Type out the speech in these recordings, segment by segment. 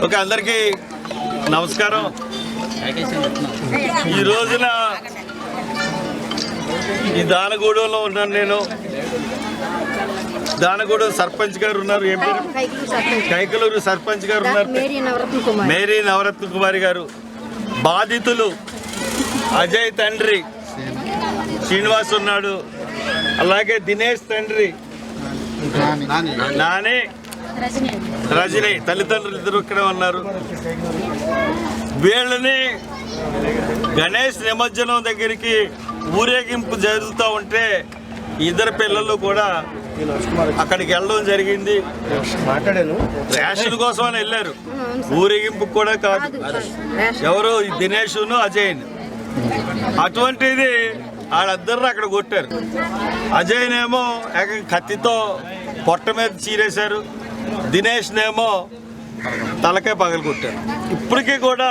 Okay, అందరికీ నమస్కారం. ఈ రోజున ఈ దానగూడెంలో ఉన్నాను. నేను దానగూడెం సర్పంచ్ గారు ఉన్నారు, ఏం పేరు? కైకలూరు సర్పంచ్ గారు ఉన్నారు, మేరీ నవరత్న కుమారి గారు. బాధితులు అజయ్ తండ్రి శ్రీనివాస్ ఉన్నాడు, అలాగే దినేష్ తండ్రి నాని, రజని, తల్లిదండ్రులు ఇద్దరు ఇక్కడ ఉన్నారు. వీళ్ళని గణేష్ నిమజ్జనం దగ్గరికి ఊరేగింపు జరుగుతూ ఉంటే ఇద్దరు పిల్లలు కూడా అక్కడికి వెళ్ళడం జరిగింది. రేషన్ కోసం అని వెళ్ళారు, ఊరేగింపు కూడా కాదు. ఎవరు? దినేష్ను అజయ్ని. అటువంటిది వాళ్ళిద్దరు అక్కడ కొట్టారు. అజయ్నేమో కత్తితో పొట్ట మీద చీరేశారు, దినేష్నేమో తలకాయ పగలు కొట్టారు. ఇప్పటికీ కూడా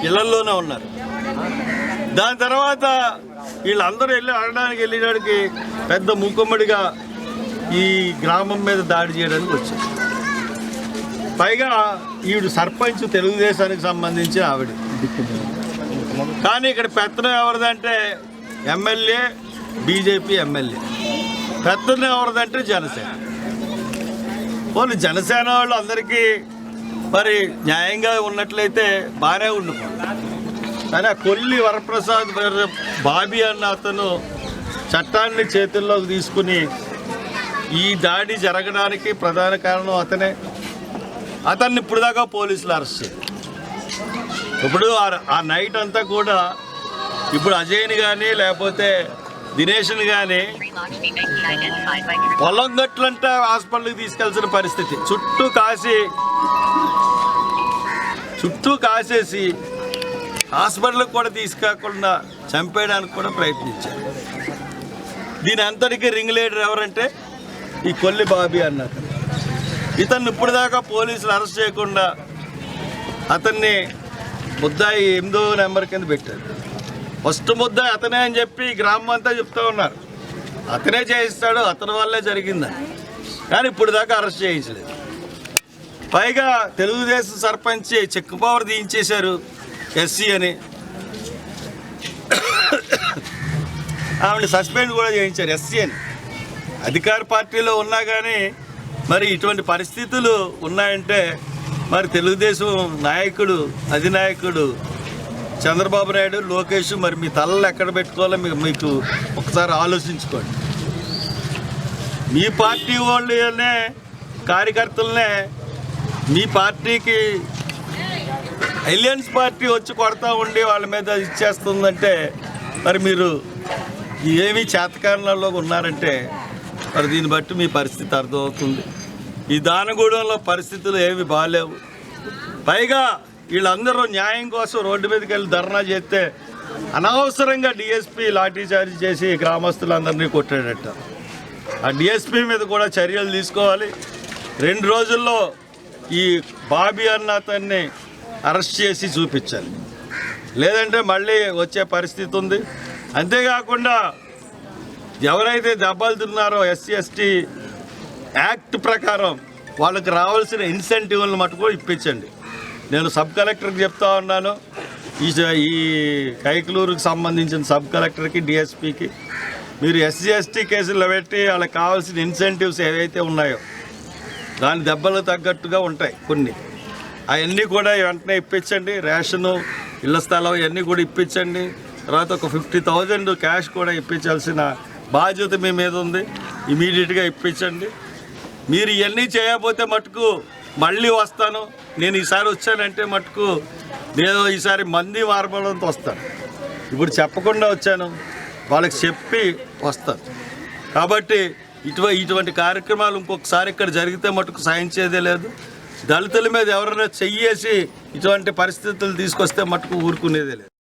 ఇళ్లలోనే ఉన్నారు. దాని తర్వాత వీళ్ళందరూ వెళ్ళడానికి పెద్ద మూకుమ్మడిగా ఈ గ్రామం మీద దాడి చేయడానికి వచ్చారు. పైగా ఈవిడ సర్పంచ్, తెలుగుదేశానికి సంబంధించి ఆవిడ. కానీ ఇక్కడ పెత్తనం ఎవరిదంటే ఎమ్మెల్యే, బీజేపీ ఎమ్మెల్యే. పెత్తనం ఎవరిదంటే జనసేన. వాళ్ళు జనసేన వాళ్ళు అందరికీ మరి న్యాయంగా ఉన్నట్లయితే బాగానే ఉండిపోయింది. కానీ ఆ కొల్లి వరప్రసాద్ బాబీ అన్న అతను చట్టాన్ని చేతుల్లోకి తీసుకుని ఈ దాడి జరగడానికి ప్రధాన కారణం అతనే. అతన్ని ఇప్పుడు దాకా పోలీసులు అరెస్ట్ చేశారు. ఇప్పుడు ఆ నైట్ అంతా కూడా ఇప్పుడు అజయ్ని కానీ లేకపోతే దినేష్ని కానీ పొలం గట్లంటే హాస్పిటల్కి తీసుకెళ్సిన పరిస్థితి. చుట్టూ కాసేసి హాస్పిటల్కి కూడా తీసుకెళ్లకుండా చంపేయడానికి కూడా ప్రయత్నించారు. దీని అంతటికీ రింగ్ లీడర్ ఎవరంటే ఈ కొల్లి బాబీ అన్నారు. ఇతన్ని ఇప్పుడు దాకా పోలీసులు అరెస్ట్ చేయకుండా అతన్ని ముద్దాయి 8వ నెంబర్ కింద పెట్టారు. ఫస్ట్ ముద్దాయి అతనే అని చెప్పి గ్రామం అంతా చెప్తూ ఉన్నారు. అతనే చేయిస్తాడు, అతని వల్లే జరిగిందని. కానీ ఇప్పుడు దాకా అరెస్ట్ చేయించలేదు. పైగా Telugu Desam sarpanch check power తీయించేశారు, SC అని. ఆవిడ సస్పెండ్ కూడా చేయించారు, ఎస్సీ అని. అధికార పార్టీలో ఉన్నా కానీ మరి ఇటువంటి పరిస్థితులు ఉన్నాయంటే మరి తెలుగుదేశం నాయకుడు, అధినాయకుడు చంద్రబాబు నాయుడు, లోకేష్ మరి మీ తలలు ఎక్కడ పెట్టుకోవాలో మీకు ఒకసారి ఆలోచించుకోండి. మీ పార్టీ వాళ్ళనే, కార్యకర్తలనే మీ పార్టీకి అలయన్స్ పార్టీ వచ్చి కొడతా ఉండి వాళ్ళ మీద ఇచ్చేస్తుందంటే మరి మీరు ఏమీ చేతకారణాల్లో ఉన్నారంటే మరి దీన్ని బట్టి మీ పరిస్థితి అర్థమవుతుంది. ఈ దానగూడెంలో పరిస్థితులు ఏమి బాగాలేవు. పైగా వీళ్ళందరూ న్యాయం కోసం రోడ్డు మీదకి వెళ్ళి ధర్నా చేస్తే అనవసరంగా డిఎస్పీ లాఠీచార్జ్ చేసి గ్రామస్తులందరినీ కొట్టాడట. ఆ డిఎస్పీ మీద కూడా చర్యలు తీసుకోవాలి. 2 రోజుల్లో ఈ బాబీ అన్న అతన్ని అరెస్ట్ చేసి చూపించాలి, లేదంటే మళ్ళీ వచ్చే పరిస్థితి ఉంది. అంతేకాకుండా ఎవరైతే దెబ్బలు తిన్నారో ఎస్సీ ఎస్టీ యాక్ట్ ప్రకారం వాళ్ళకి రావాల్సిన ఇన్సెంటివ్లను మటుకు ఇప్పించండి. నేను సబ్ కలెక్టర్కి చెప్తా ఉన్నాను, ఈ కైకలూరుకి సంబంధించిన సబ్ కలెక్టర్కి, డిఎస్పీకి మీరు ఎస్సీ ఎస్టీ కేసులు పెట్టి వాళ్ళకి కావాల్సిన ఇన్సెంటివ్స్ ఏవైతే ఉన్నాయో దాని దెబ్బలు తగ్గట్టుగా ఉంటాయి కొన్ని, అవన్నీ కూడా వెంటనే ఇప్పించండి. రేషను, ఇళ్ల స్థలం ఇవన్నీ కూడా ఇప్పించండి. తర్వాత ఒక 50,000 క్యాష్ కూడా ఇప్పించాల్సిన బాధ్యత మీ మీద ఉంది. ఇమీడియట్గా ఇప్పించండి. మీరు ఇవన్నీ చేయకపోతే మటుకు మళ్ళీ వస్తాను. నేను ఈసారి వచ్చానంటే మటుకు నేను ఈసారి మంది మార్బలంతో వస్తాను. ఇప్పుడు చెప్పకుండా వచ్చాను, వాళ్ళకి చెప్పి వస్తాను. కాబట్టి ఇటువంటి కార్యక్రమాలు ఇంకొకసారి ఇక్కడ జరిగితే మటుకు సహించేదే లేదు. దళితుల మీద ఎవరైనా చెయ్యేసి ఇటువంటి పరిస్థితులు తీసుకొస్తే మటుకు ఊరుకునేదే లేదు.